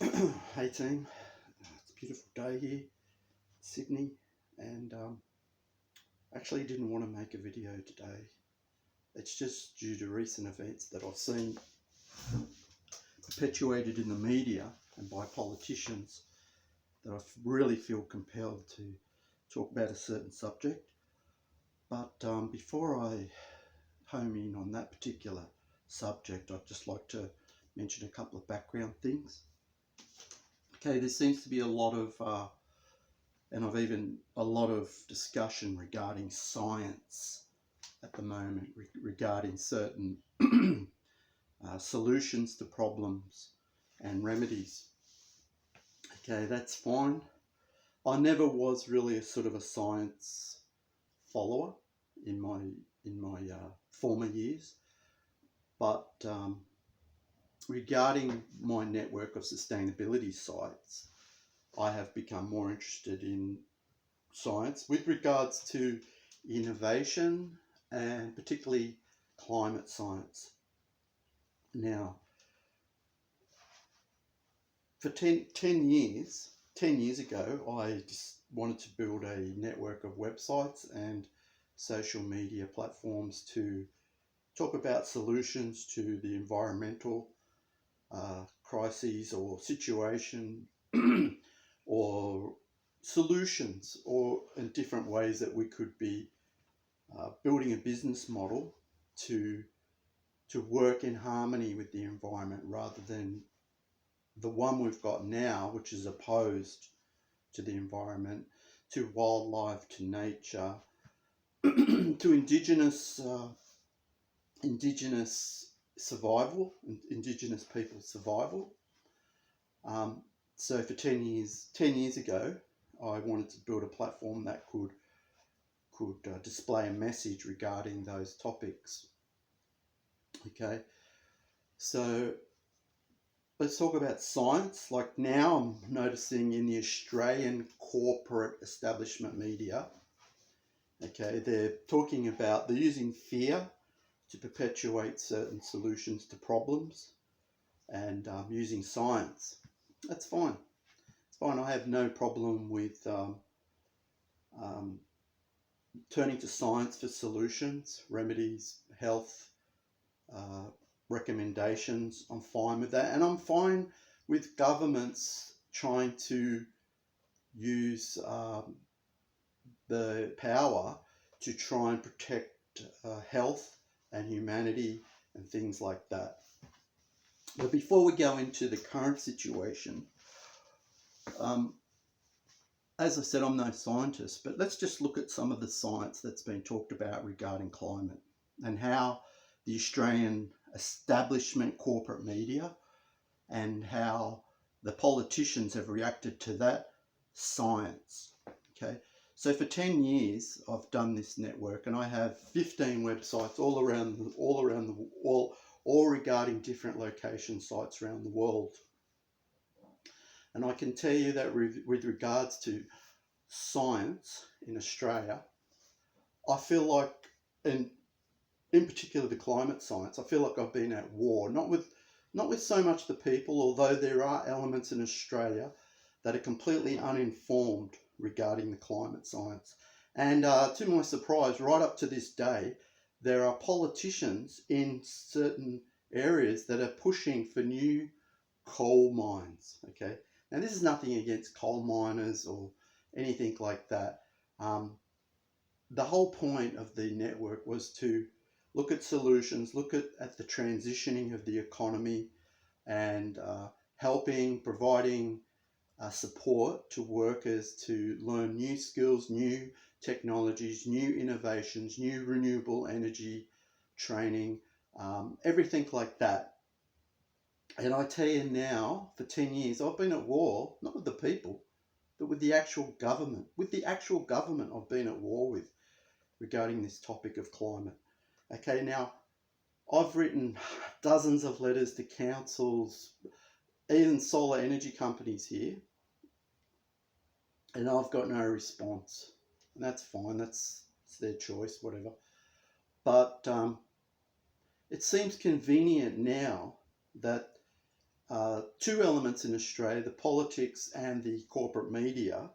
Hey team, it's a beautiful day here, Sydney, and actually didn't want to make a video today. It's just due to recent events that I've seen perpetuated in the media and by politicians that I really feel compelled to talk about a certain subject. But before I home in on that particular subject, I'd just like to mention a couple of background things. Okay, there seems to be a lot of a lot of discussion regarding science at the moment, regarding certain solutions to problems and remedies. Okay, that's fine. I never was really a sort of a science follower in my former years, but regarding my network of sustainability sites, I have become more interested in science with regards to innovation and particularly climate science. Now, for 10 years ago, I just wanted to build a network of websites and social media platforms to talk about solutions to the environmental crises or situation or solutions or in different ways that we could be building a business model to work in harmony with the environment rather than the one we've got now, which is opposed to the environment, to wildlife, to nature, to indigenous survival, indigenous people's survival. So for 10 years ago, I wanted to build a platform that could display a message regarding those topics. Okay, so let's talk about science. Like now I'm noticing in the Australian corporate establishment media, okay, they're using fear to perpetuate certain solutions to problems and using science. That's fine. It's fine. I have no problem with turning to science for solutions, remedies, health, recommendations. I'm fine with that. And I'm fine with governments trying to use the power to try and protect health and humanity and things like that. But before we go into the current situation, as I said, I'm no scientist, but let's just look at some of the science that's been talked about regarding climate and how the Australian establishment corporate media and how the politicians have reacted to that science. Okay, so for 10 years I've done this network and I have 15 websites all regarding different location sites around the world. And I can tell you that with regards to science in Australia, I feel like, and in particular the climate science, I feel like I've been at war, not with so much the people, although there are elements in Australia that are completely uninformed regarding the climate science. And to my surprise, right up to this day, there are politicians in certain areas that are pushing for new coal mines. Okay, now this is nothing against coal miners or anything like that. The whole point of the network was to look at solutions, look at the transitioning of the economy and providing support to workers to learn new skills, new technologies, new innovations, new renewable energy training, everything like that. And I tell you now, for 10 years, I've been at war, not with the people, but with the actual government. With the actual government I've been at war with regarding this topic of climate. Okay, now I've written dozens of letters to councils, even solar energy companies here, and I've got no response. And that's fine, it's their choice, whatever. But it seems convenient now that two elements in Australia, the politics and the corporate media,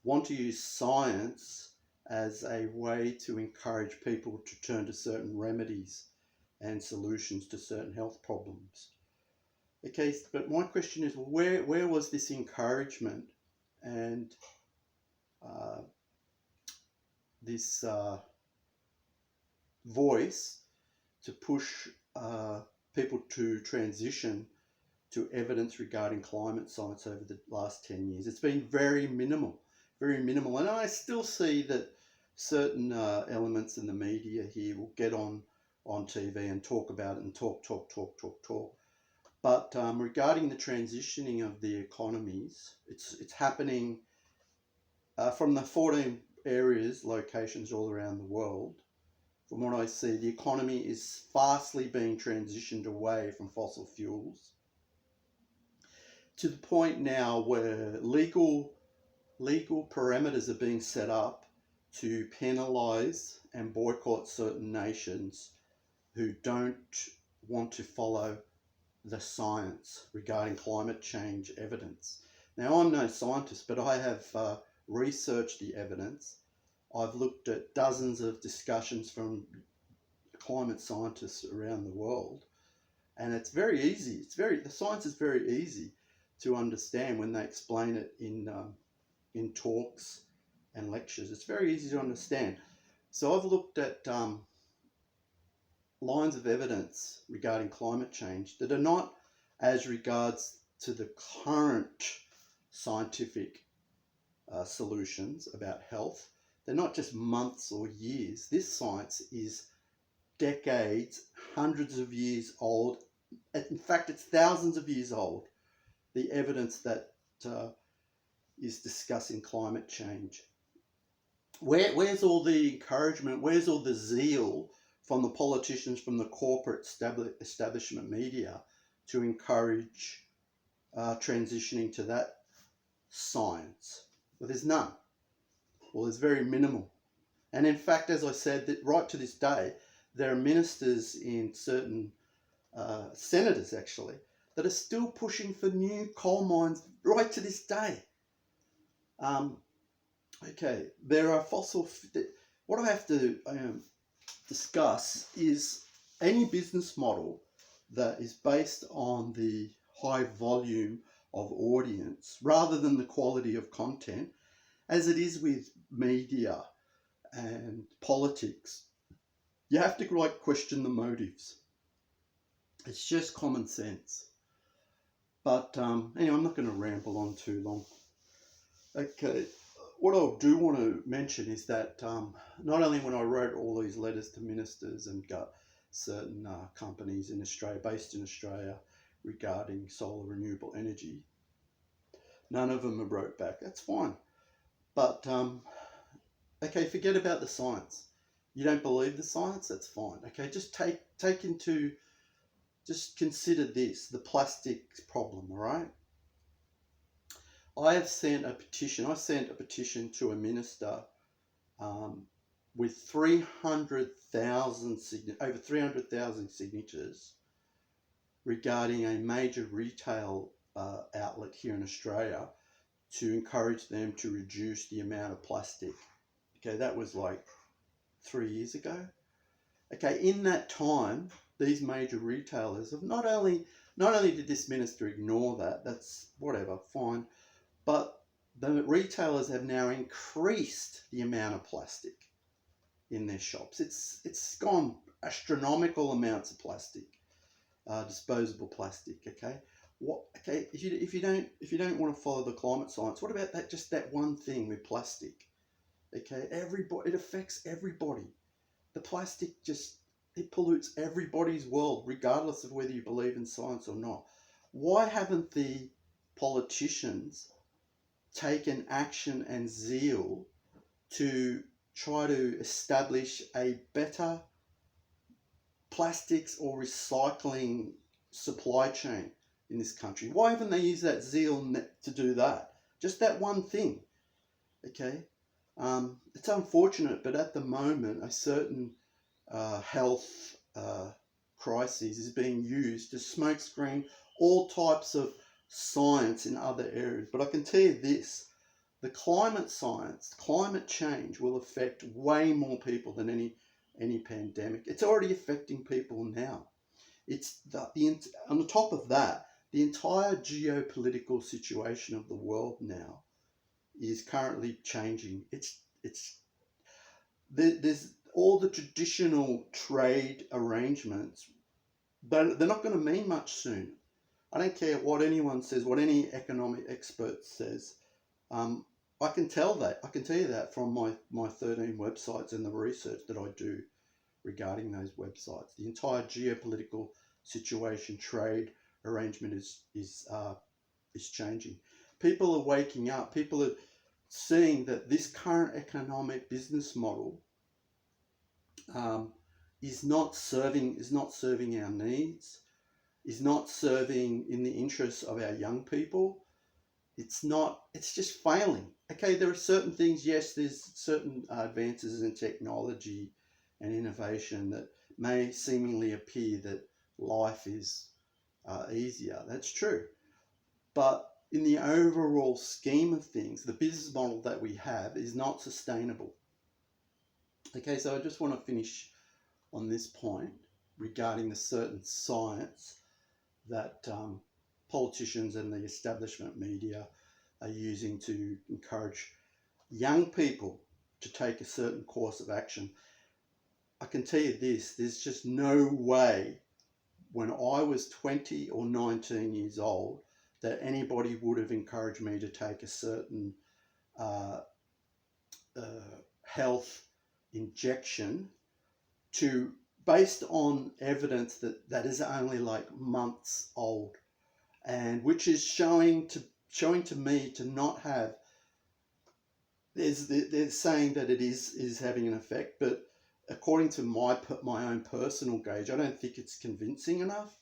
want to use science as a way to encourage people to turn to certain remedies and solutions to certain health problems. Okay, but my question is, where was this encouragement and this voice to push people to transition to evidence regarding climate science over the last 10 years? It's been very minimal. And I still see that certain elements in the media here will get on TV and talk about it and talk. But regarding the transitioning of the economies, it's happening from the 14 locations all around the world. From what I see, the economy is fastly being transitioned away from fossil fuels to the point now where legal parameters are being set up to penalise and boycott certain nations who don't want to follow the science regarding climate change evidence. Now, I'm no scientist, but I have researched the evidence. I've looked at dozens of discussions from climate scientists around the world, and it's very easy. The science is very easy to understand when they explain it in talks and lectures. It's very easy to understand. So I've looked at lines of evidence regarding climate change that are not as regards to the current scientific solutions about health. They're not just months or years. This science is decades, hundreds of years old. In fact, it's thousands of years old. The evidence that is discussing climate change. Where's all the encouragement? Where's all the zeal from the politicians, from the corporate establishment media to encourage transitioning to that science? Well, there's none. Well, there's very minimal. And in fact, as I said, that right to this day, there are ministers in certain senators actually that are still pushing for new coal mines right to this day. Okay, there are what I have to discuss is any business model that is based on the high volume of audience rather than the quality of content, as it is with media and politics. You have to question the motives. It's just common sense. But anyway, I'm not going to ramble on too long. Okay, what I do want to mention is that not only when I wrote all these letters to ministers and got certain companies in Australia, based in Australia, regarding solar renewable energy, none of them have wrote back. That's fine. But, okay, forget about the science. You don't believe the science? That's fine. Okay, just just consider this, the plastics problem, all right? I sent a petition to a minister with 300,000 over 300,000 signatures regarding a major retail outlet here in Australia to encourage them to reduce the amount of plastic. Okay, that was like 3 years ago. Okay, in that time, these major retailers have not only did this minister ignore that, that's whatever, fine, but the retailers have now increased the amount of plastic in their shops. It's gone astronomical amounts of plastic, disposable plastic. Okay, okay, if you don't want to follow the climate science, what about that one thing with plastic? Okay, it affects everybody. The plastic it pollutes everybody's world, regardless of whether you believe in science or not. Why haven't the politicians taken action and zeal to try to establish a better plastics or recycling supply chain in this country? Why haven't they used that zeal to do that? Just that one thing. Okay, it's unfortunate, but at the moment, a certain health crisis is being used to smokescreen all types of science in other areas. But I can tell you this, the climate science, climate change will affect way more people than any pandemic. It's already affecting people now. It's on the top of that, the entire geopolitical situation of the world now is currently changing. There's all the traditional trade arrangements, but they're not going to mean much soon. I don't care what anyone says, what any economic expert says. I can tell you that from my 13 websites and the research that I do regarding those websites. The entire geopolitical situation, trade arrangement is changing. People are waking up. People are seeing that this current economic business model is not serving our needs, is not serving in the interests of our young people. It's just failing. Okay, there are certain things, yes, there's certain advances in technology and innovation that may seemingly appear that life is easier. That's true. But in the overall scheme of things, the business model that we have is not sustainable. Okay, so I just want to finish on this point regarding the certain science that politicians and the establishment media are using to encourage young people to take a certain course of action. I can tell you this, there's just no way when I was 20 or 19 years old that anybody would have encouraged me to take a certain health injection based on evidence that is only like months old, and which is showing to me to not have. They're saying that it is having an effect, but according to my own personal gauge, I don't think it's convincing enough.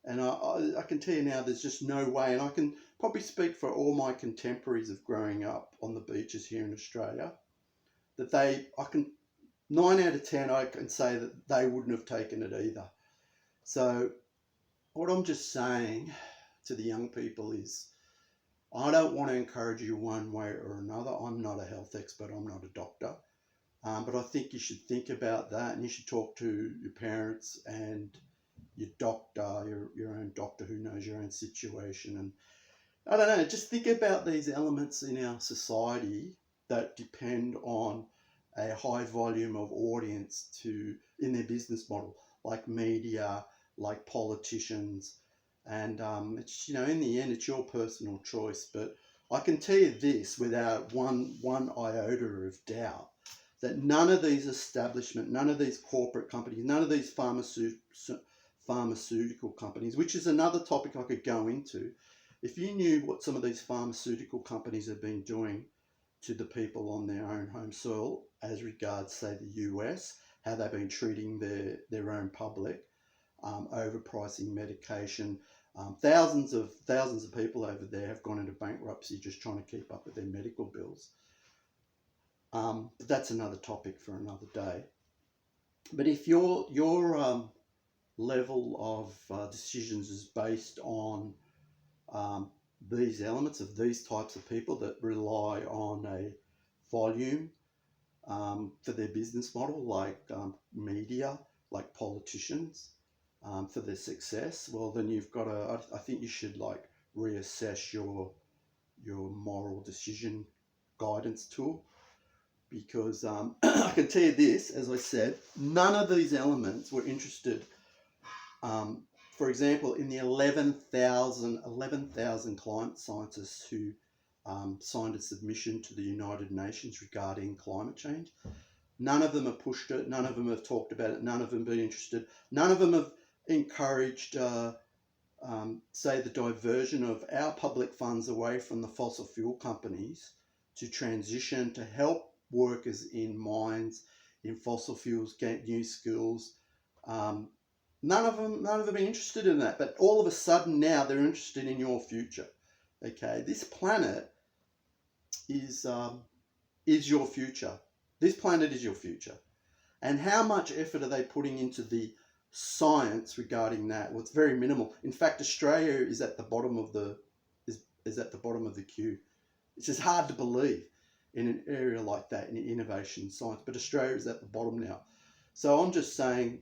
And I can tell you now, there's just no way, and I can probably speak for all my contemporaries of growing up on the beaches here in Australia, that 9 out of 10, I can say that they wouldn't have taken it either. So what I'm just saying to the young people is, I don't want to encourage you one way or another. I'm not a health expert. I'm not a doctor. But I think you should think about that, and you should talk to your parents and your doctor, your own doctor who knows your own situation. And I don't know, just think about these elements in our society that depend on a high volume of audience in their business model, like media, like politicians. And it's, in the end, it's your personal choice. But I can tell you this without one iota of doubt, that none of these establishment, none of these corporate companies, none of these pharmaceutical companies, which is another topic I could go into. If you knew what some of these pharmaceutical companies have been doing to the people on their own home soil as regards, say, the US, how they've been treating their own public, overpricing medication. Thousands of people over there have gone into bankruptcy just trying to keep up with their medical bills. But that's another topic for another day. But if your level of decisions is based on these elements of these types of people that rely on a volume for their business model, like media, like politicians, for their success, well, then you've got to, I think you should reassess your moral decision guidance tool, because I can tell you this, as I said, none of these elements were interested. For example, in the 11,000 climate scientists who signed a submission to the United Nations regarding climate change, none of them have pushed it, none of them have talked about it, none of them have been interested, none of them have encouraged, say, the diversion of our public funds away from the fossil fuel companies to transition, to help workers in mines, in fossil fuels, get new skills. None of them are interested in that, but all of a sudden now they're interested in your future. Okay, this planet is your future. This planet is your future. And how much effort are they putting into the science regarding that. Well, it's very minimal. In fact, Australia is at the bottom of the is at the bottom of the queue. It's just hard to believe in an area like that, in innovation science. But Australia is at the bottom now. So I'm just saying,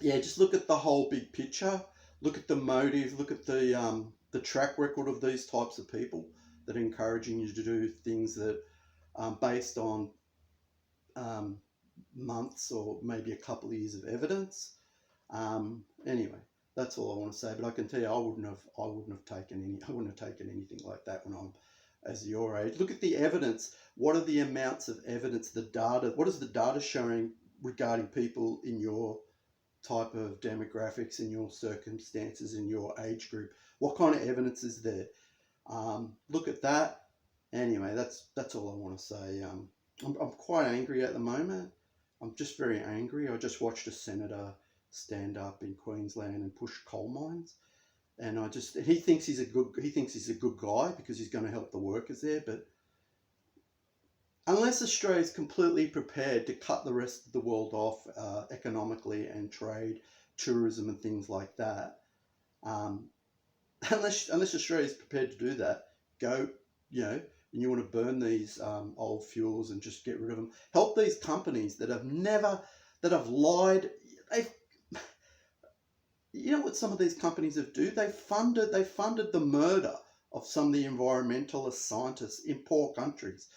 yeah, just look at the whole big picture. Look at the motive. Look at the track record of these types of people that are encouraging you to do things that based on months or maybe a couple of years of evidence. Anyway, that's all I want to say. But I can tell you, I wouldn't have taken anything like that when I'm as your age. Look at the evidence. What are the amounts of evidence? The data. What is the data showing regarding people in your type of demographics, in your circumstances, in your age group? What kind of evidence is there? Look at that. Anyway, that's all I want to say. I'm quite angry at the moment. I'm just very angry. I just watched a senator stand up in Queensland and push coal mines, and he thinks he's a good guy because he's going to help the workers there. But unless Australia is completely prepared to cut the rest of the world off economically and trade, tourism, and things like that, unless Australia is prepared to do that, and you want to burn these old fuels and just get rid of them. Help these companies that have lied. You know what some of these companies have do? They funded the murder of some of the environmentalist scientists in poor countries.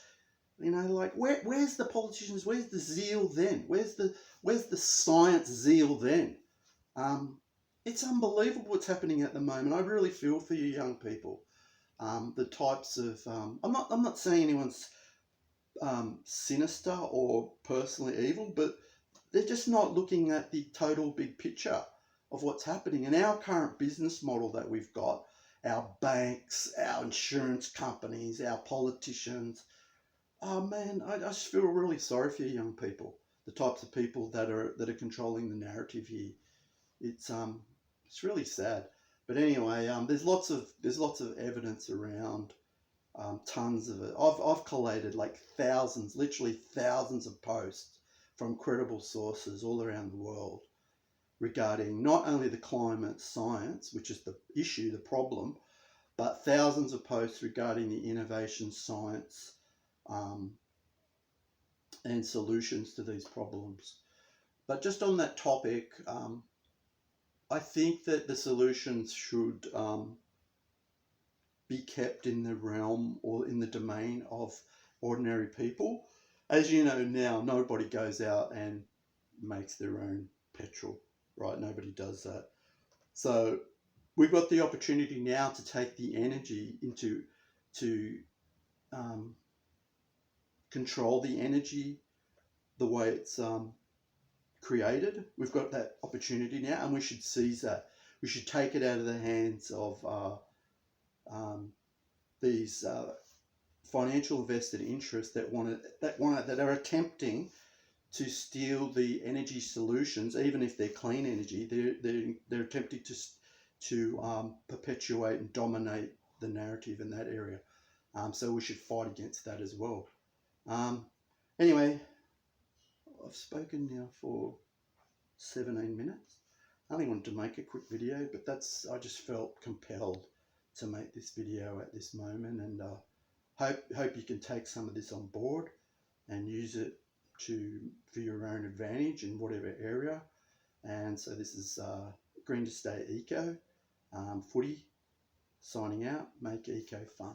Like where's the politicians? Where's the zeal then? Where's the science zeal then? It's unbelievable what's happening at the moment. I really feel for you young people. The types of I'm not saying anyone's sinister or personally evil, but they're just not looking at the total big picture of what's happening. And our current business model that we've got, our banks, our insurance companies, our politicians. Oh man, I just feel really sorry for you young people. The types of people that are controlling the narrative here. It's really sad. But anyway, there's lots of evidence around, tons of it. I've collated like literally thousands of posts from credible sources all around the world regarding not only the climate science, which is the issue, the problem, but thousands of posts regarding the innovation science and solutions to these problems. But just on that topic, I think that the solutions should be kept in the realm or in the domain of ordinary people. As you know now, nobody goes out and makes their own petrol, right? Nobody does that. So we've got the opportunity now to take the energy to control the energy the way it's created. We've got that opportunity now, and we should seize that. We should take it out of the hands of these financial vested interests that are attempting to steal the energy solutions, even if they're clean energy. They're attempting to perpetuate and dominate the narrative in that area. So we should fight against that as well. Anyway, I've spoken now for 17 minutes. I only wanted to make a quick video, but I just felt compelled to make this video at this moment, and hope you can take some of this on board and use it for your own advantage in whatever area. And so this is Green to Stay Eco, Footy, signing out. Make eco fun.